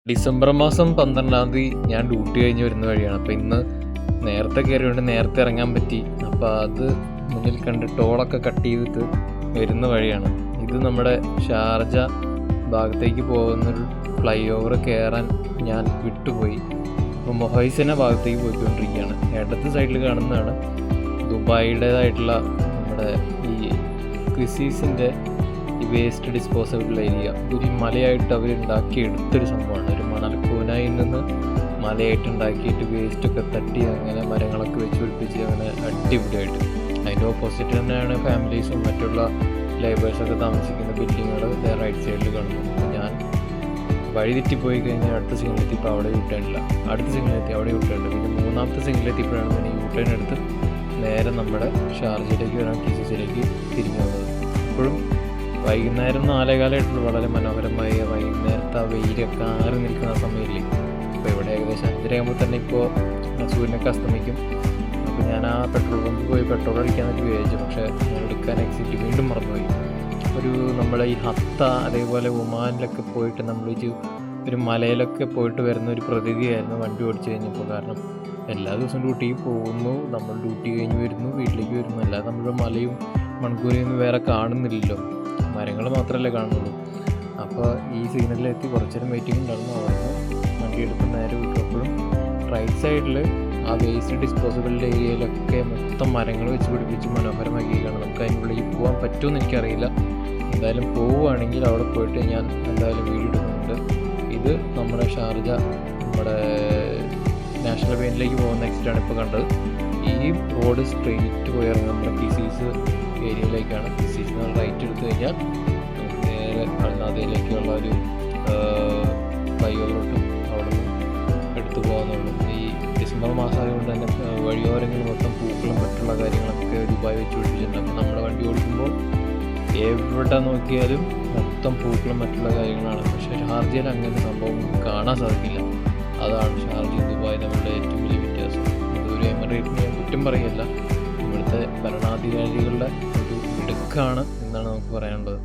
December മാസം 12-ാം തീയതി ഞാൻ ഡ്യൂട്ടി കഴിഞ്ഞ് വരുന്ന വഴിയാണ്. അപ്പോൾ ഇന്ന് നേരത്തെ കയറിയോണ്ട് നേരത്തെ ഇറങ്ങാൻ പറ്റി. അപ്പോൾ അത് മുന്നിൽ കണ്ട് ടോളൊക്കെ കട്ട് ചെയ്തിട്ട് വരുന്ന വഴിയാണ്. ഇത് നമ്മുടെ ഷാർജ ഭാഗത്തേക്ക് പോകുന്നൊരു ഫ്ലൈ ഓവർ കയറാൻ ഞാൻ വിട്ടുപോയി. അപ്പോൾ മൊഹൈസന ഭാഗത്തേക്ക് പോയിക്കൊണ്ടിരിക്കുകയാണ്. ഇടത്ത് സൈഡിൽ കാണുന്നതാണ് ദുബായിയുടേതായിട്ടുള്ള നമ്മുടെ ഈ ക്വിസീസിൻ്റെ ഈ വേസ്റ്റ് ഡിസ്പോസബിൾ ഏരിയ. ഒരു മലയായിട്ട് അവർ ഉണ്ടാക്കിയെടുത്തൊരു സംഭവമാണ്. ഒരു മണൽക്കൂനായിൽ നിന്ന് മലയായിട്ട് ഉണ്ടാക്കിയിട്ട് വേസ്റ്റൊക്കെ തട്ടി അങ്ങനെ മരങ്ങളൊക്കെ വെച്ച് പിടിപ്പിച്ച് അങ്ങനെ അടിപൊളിയായിട്ട്. അതിൻ്റെ ഓപ്പോസിറ്റ് തന്നെയാണ് ഫാമിലീസും മറ്റുള്ള ലേബേഴ്സൊക്കെ താമസിക്കുന്ന ബിൽഡിങ്ങുകൾ റൈറ്റ് സൈഡിൽ കാണുന്നു. അപ്പോൾ ഞാൻ വഴി തെറ്റിപ്പോയി കഴിഞ്ഞാൽ അടുത്ത സിഗ്നലെത്തിയപ്പോൾ അവിടെ യൂട്ടേണില്ല, അടുത്ത സിഗ്നലെത്തി അവിടെ യൂട്ടേണുണ്ട്. പിന്നെ മൂന്നാമത്തെ സിഗ്നലെത്തിയപ്പോഴാണ് പിന്നെ യൂട്ടേൺ എടുത്ത് നേരെ നമ്മുടെ ഷാർജയിലേക്ക് വരാൻ കിസിസിലേക്ക് തിരിഞ്ഞു വന്നത്. അപ്പോഴും വൈകുന്നേരം 4:15 വളരെ മനോഹരമായ വൈകുന്നേരത്തെ ആ വെയിലൊക്കെ ആറി നിൽക്കുന്ന സമയമില്ലേ. അപ്പോൾ ഇവിടെ ഏകദേശം 5:30 തന്നെ ഇപ്പോൾ സൂര്യനൊക്കെ അസ്തമിക്കും. അപ്പോൾ ഞാൻ ആ പെട്രോൾ പമ്പിൽ പോയി പെട്രോൾ അടിക്കാനൊക്കെ വിചാരിച്ചു. പക്ഷേ ഞാൻ എടുക്കാൻ എക്സിറ്റ് വീണ്ടും മറന്നുപോയി. നമ്മളെ ഈ ഹത്ത അതേപോലെ ഒമാനിലൊക്കെ പോയിട്ട് നമ്മൾ ഒരു മലയിലൊക്കെ പോയിട്ട് വരുന്ന ഒരു പ്രതീതിയായിരുന്നു വണ്ടി ഓടിച്ചു കഴിഞ്ഞപ്പോൾ. കാരണം എല്ലാ ദിവസവും ഡ്യൂട്ടിക്ക് പോകുന്നു, നമ്മൾ ഡ്യൂട്ടി കഴിഞ്ഞ് വരുന്നു, വീട്ടിലേക്ക് വരുന്നു. അല്ലാതെ നമ്മൾ മലയും മൺകൂരയൊന്നും വേറെ കാണുന്നില്ലല്ലോ, മരങ്ങൾ മാത്രമല്ലേ കാണുന്നുള്ളൂ. അപ്പോൾ ഈ സിഗ്നലിലെത്തി കുറച്ച് നേരം വെയിറ്റിംഗ് ഉണ്ടായിരുന്നു. അവിടെ വണ്ടി എടുത്ത് നേരെ വിട്ടപ്പോഴും റൈറ്റ് സൈഡിൽ ആ വേസ്റ്റ് ഡിസ്പോസിബിളിൻ്റെ ഏരിയയിലൊക്കെ മൊത്തം മരങ്ങൾ വെച്ച് പിടിപ്പിച്ച് മനോഹരമാക്കിയാണ്. നമുക്ക് അതിനുള്ളിൽ പോകാൻ പറ്റുമെന്ന് എനിക്കറിയില്ല. എന്തായാലും പോവുകയാണെങ്കിൽ അവിടെ പോയിട്ട് ഞാൻ എന്തായാലും വീഡിയോ എടുക്കുന്നുണ്ട്. ഇത് നമ്മുടെ ഷാർജ നമ്മുടെ നാഷണൽ ബെയിനിലേക്ക് പോകുന്ന എക്സിറ്റാണ് ഇപ്പോൾ കണ്ടത്. ഈ റോഡ് സ്ട്രെയിറ്റ് പോയി ഇറങ്ങും നമ്മുടെ കിസീസ് ഏരിയയിലേക്കാണ്. കിസീസ് നമ്മൾ റൈറ്റ് എടുത്തു കഴിഞ്ഞാൽ നമുക്ക് നേരെ അൽനാദയിലേക്കുള്ള ഒരു ഫ്ലൈ ഓവറോട്ടും അവിടെ നിന്ന് എടുത്തു പോകുന്നുള്ളൂ. ഈ ഡിസംബർ മാസമായതുകൊണ്ട് തന്നെ വഴിയോരങ്ങളിൽ മൊത്തം പൂക്കളും മറ്റുള്ള കാര്യങ്ങളൊക്കെ ദുബായ് വെച്ച് പിടിപ്പിച്ചിട്ടുണ്ട്. അപ്പോൾ നമ്മുടെ വണ്ടി ഓടിക്കുമ്പോൾ എവിടെ നോക്കിയാലും മൊത്തം പൂക്കളും മറ്റുള്ള കാര്യങ്ങളാണ്. പക്ഷേ ഷാർജയിൽ അങ്ങനെ സംഭവം കാണാൻ സാധിക്കില്ല. അതാണ് ഷാർജയും ദുബായ് തമ്മിലുള്ള ഏറ്റവും വലിയ വ്യത്യാസം. ഇതൊരു എമിറേറ്റിന് ഞാൻ കുറ്റം പറയില്ല, ഇവിടുത്തെ ഭരണാധികാരികളുടെ ഒരു മിടുക്കാണ് എന്നാണ് നമുക്ക് പറയാനുള്ളത്.